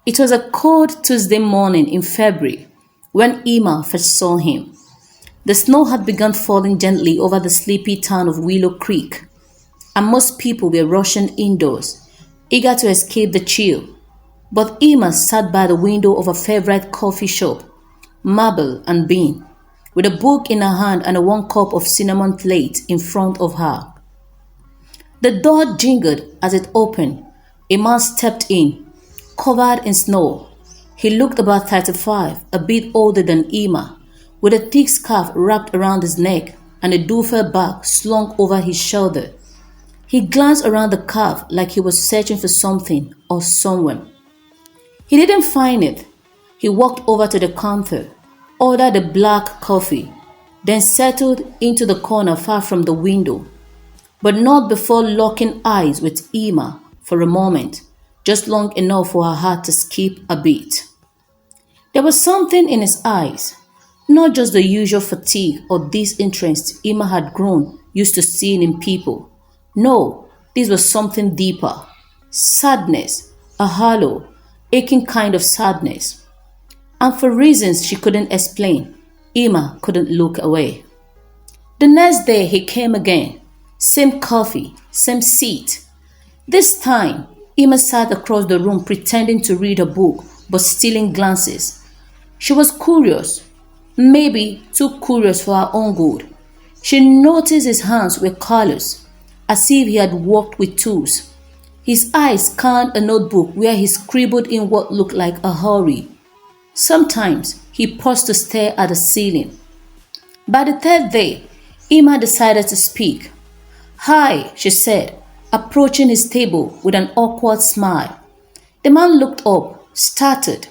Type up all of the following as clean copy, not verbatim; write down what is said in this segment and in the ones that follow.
It was a cold Tuesday morning in February when Emma first saw him. The snow had begun falling gently over the sleepy town of Willow Creek, and most people were rushing indoors, eager to escape the chill. But Emma sat by the window of her favorite coffee shop, Marble and Bean, with a book in her hand and a 1 cup of cinnamon plate in front of her. The door jingled as it opened. A man stepped in, covered in snow. He looked about 35, a bit older than Emma, with a thick scarf wrapped around his neck and a duffel bag slung over his shoulder. He glanced around the car like he was searching for something or someone. He didn't find it. He walked over to the counter, ordered a black coffee, then settled into the corner far from the window, but not before locking eyes with Emma for a moment, just long enough for her heart to skip a beat. There was something in his eyes, not just the usual fatigue or disinterest Emma had grown used to seeing in people. No, this was something deeper. Sadness, a hollow, aching kind of sadness. And for reasons she couldn't explain, Emma couldn't look away. The next day he came again. Same coffee, same seat. This time, Emma sat across the room pretending to read a book but stealing glances. She was curious, maybe too curious for her own good. She noticed his hands were callous, as if he had worked with tools. His eyes scanned a notebook where he scribbled in what looked like a hurry. Sometimes he paused to stare at the ceiling. By the third day, Emma decided to speak. "Hi," she said, approaching his table with an awkward smile. The man looked up, startled.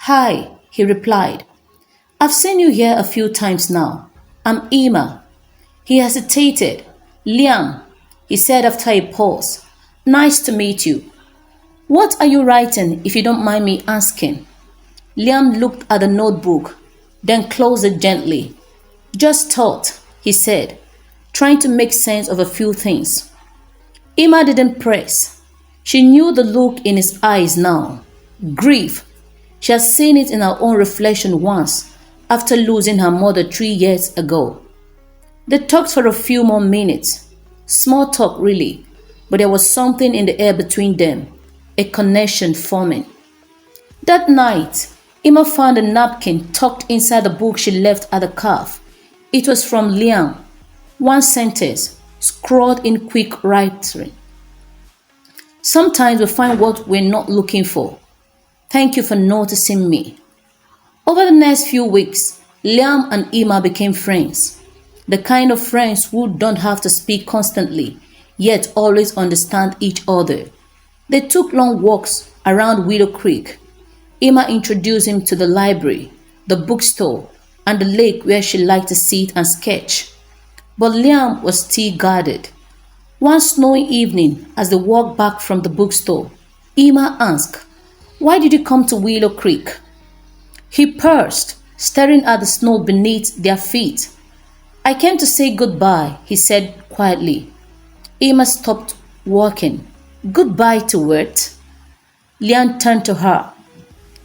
"Hi," he replied. "I've seen you here a few times now. I'm Emma." He hesitated. "Liam," he said after a pause. "Nice to meet you. What are you writing, if you don't mind me asking?" Liam looked at the notebook, then closed it gently. "Just thought," he said, trying to make sense of a few things. Emma didn't press. She knew the look in his eyes now. Grief. She had seen it in her own reflection once, after losing her mother 3 years ago. They talked for a few more minutes. Small talk, really, but there was something in the air between them, a connection forming. That night, Emma found a napkin tucked inside the book she left at the calf. It was from Liam. One sentence, scrawled in quick writing. "Sometimes we find what we're not looking for. Thank you for noticing me." Over the next few weeks, Liam and Emma became friends. The kind of friends who don't have to speak constantly, yet always understand each other. They took long walks around Willow Creek. Emma introduced him to the library, the bookstore, and the lake where she liked to sit and sketch. But Liam was still guarded. One snowy evening, as they walked back from the bookstore, Emma asked, "Why did you come to Willow Creek?" He paused, staring at the snow beneath their feet. "I came to say goodbye," he said quietly. Emma stopped walking. "Goodbye to what?" Liam turned to her,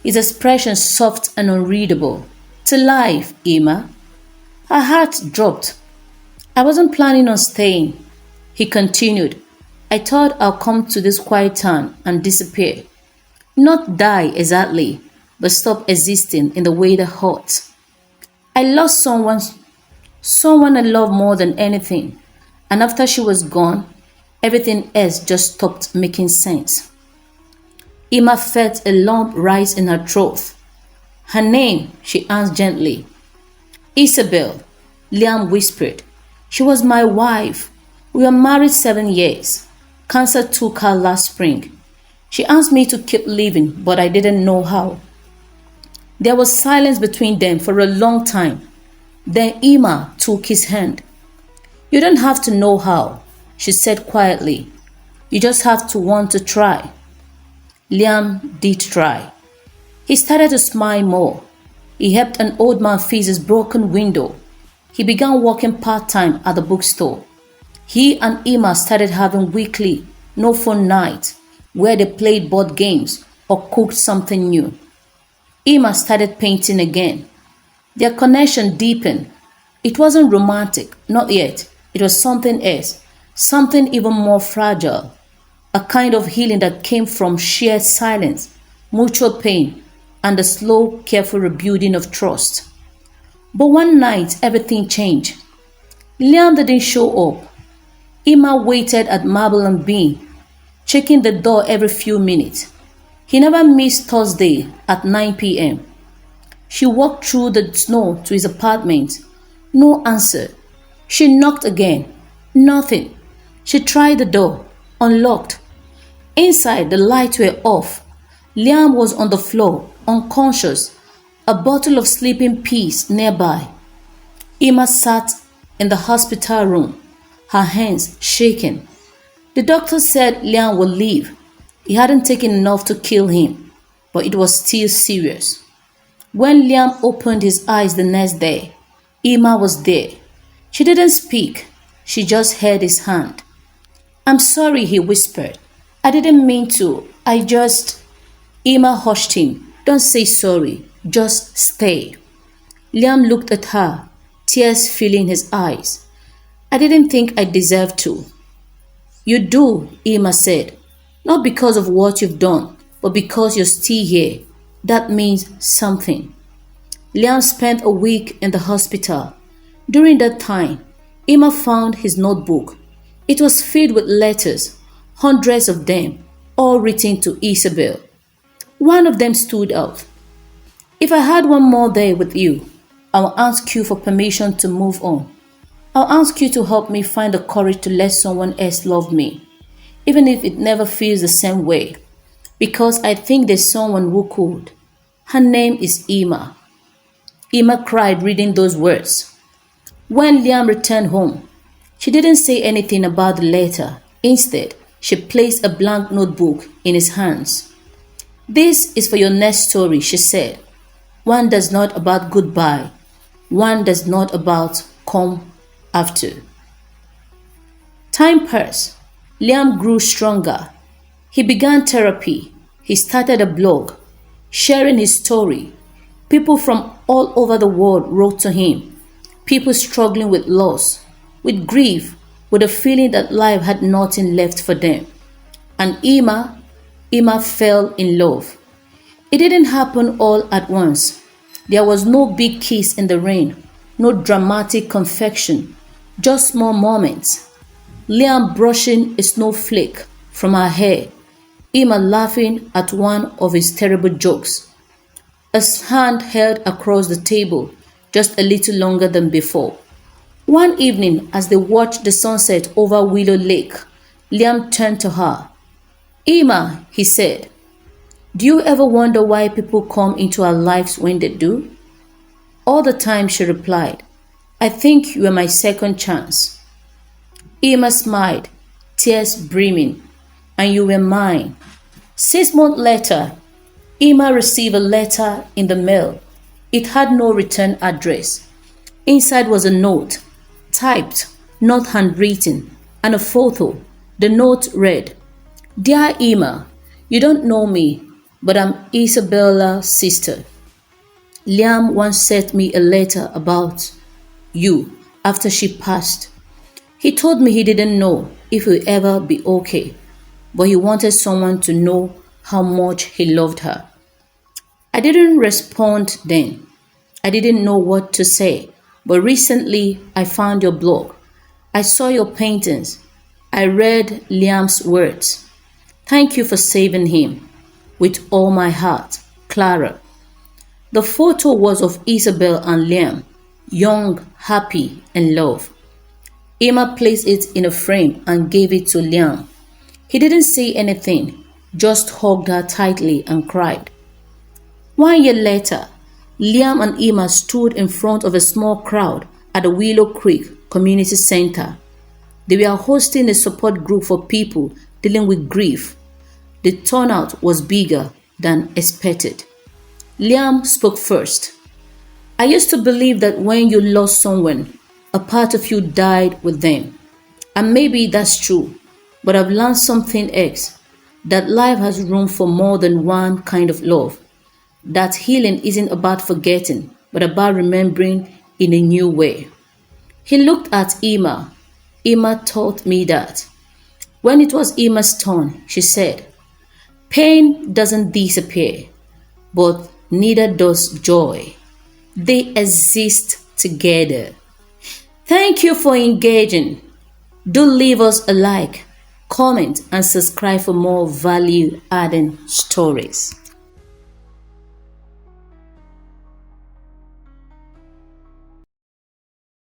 his expression soft and unreadable. "To life, Emma." Her heart dropped. "I wasn't planning on staying," he continued. "I thought I'll come to this quiet town and disappear. Not die exactly, but stop existing in the way that hurts. I lost someone I love more than anything, and after she was gone, everything else just stopped making sense." Emma felt a lump rise in her throat. "Her name?" she asked gently. "Isabel," Liam whispered. "She was my wife. We were married 7 years. Cancer took her last spring. She asked me to keep living, but I didn't know how." There was silence between them for a long time. Then Emma took his hand. "You don't have to know how," she said quietly. "You just have to want to try." Liam did try. He started to smile more. He helped an old man fix his broken window. He began working part-time at the bookstore. He and Emma started having weekly, no-phone nights where they played board games, or cooked something new. Emma started painting again. Their connection deepened. It wasn't romantic, not yet. It was something else, something even more fragile. A kind of healing that came from shared silence, mutual pain, and the slow, careful rebuilding of trust. But one night, everything changed. Liam didn't show up. Emma waited at Marble and Bean, checking the door every few minutes. He never missed Thursday at 9 p.m. She walked through the snow to his apartment. No answer. She knocked again. Nothing. She tried the door. Unlocked. Inside, the lights were off. Liam was on the floor, unconscious, a bottle of sleeping pills nearby. Emma sat in the hospital room, her hands shaking. The doctor said Liam would live. He hadn't taken enough to kill him, but it was still serious. When Liam opened his eyes the next day, Emma was there. She didn't speak. She just held his hand. "I'm sorry," he whispered. "I didn't mean to. I just—" Emma hushed him. "Don't say sorry. Just stay." Liam looked at her, tears filling his eyes. "I didn't think I deserved to." "You do," Emma said. "Not because of what you've done, but because you're still here. That means something." Liam spent a week in the hospital. During that time, Emma found his notebook. It was filled with letters, hundreds of them, all written to Isabel. One of them stood out. "If I had one more day with you, I'll ask you for permission to move on. I'll ask you to help me find the courage to let someone else love me, even if it never feels the same way, because I think there's someone who could. Her name is Emma." Emma cried reading those words. When Liam returned home, she didn't say anything about the letter. Instead, she placed a blank notebook in his hands. "This is for your next story," she said. "One that's not about goodbye. One that's not about come after." Time passed. Liam grew stronger. He began therapy. He started a blog, sharing his story. People from all over the world wrote to him. People struggling with loss, with grief, with a feeling that life had nothing left for them. And Emma fell in love. It didn't happen all at once. There was no big kiss in the rain, no dramatic confection, just small moments. Liam brushing a snowflake from her hair, Emma laughing at one of his terrible jokes. A hand held across the table, just a little longer than before. One evening, as they watched the sunset over Willow Lake, Liam turned to her. "Emma," he said, "do you ever wonder why people come into our lives when they do?" "All the time," she replied. "I think you are my second chance." Emma smiled, tears brimming. "And you were mine." 6 months later, Emma received a letter in the mail. It had no return address. Inside was a note, typed, not handwritten, and a photo. The note read, "Dear Emma, you don't know me, but I'm Isabella's sister. Liam once sent me a letter about you after she passed. He told me he didn't know if he'll ever be okay, but he wanted someone to know how much he loved her." I didn't respond then. I didn't know what to say, but recently I found your blog. I saw your paintings. I read Liam's words. Thank you for saving him. With all my heart, Clara. The photo was of Isabel and Liam, young, happy, in love. Emma placed it in a frame and gave it to Liam. He didn't say anything, just hugged her tightly and cried. 1 year later, Liam and Emma stood in front of a small crowd at the Willow Creek Community Center. They were hosting a support group for people dealing with grief. The turnout was bigger than expected. Liam spoke first. I used to believe that when you lost someone, a part of you died with them. And maybe that's true, but I've learned something else. that life has room for more than one kind of love, that healing isn't about forgetting, but about remembering in a new way. He looked at Emma. Emma taught me that. When it was Emma's turn, she said, "Pain doesn't disappear, but neither does joy. They exist together." Thank you for engaging. Do leave us a like, comment, and subscribe for more value adding stories.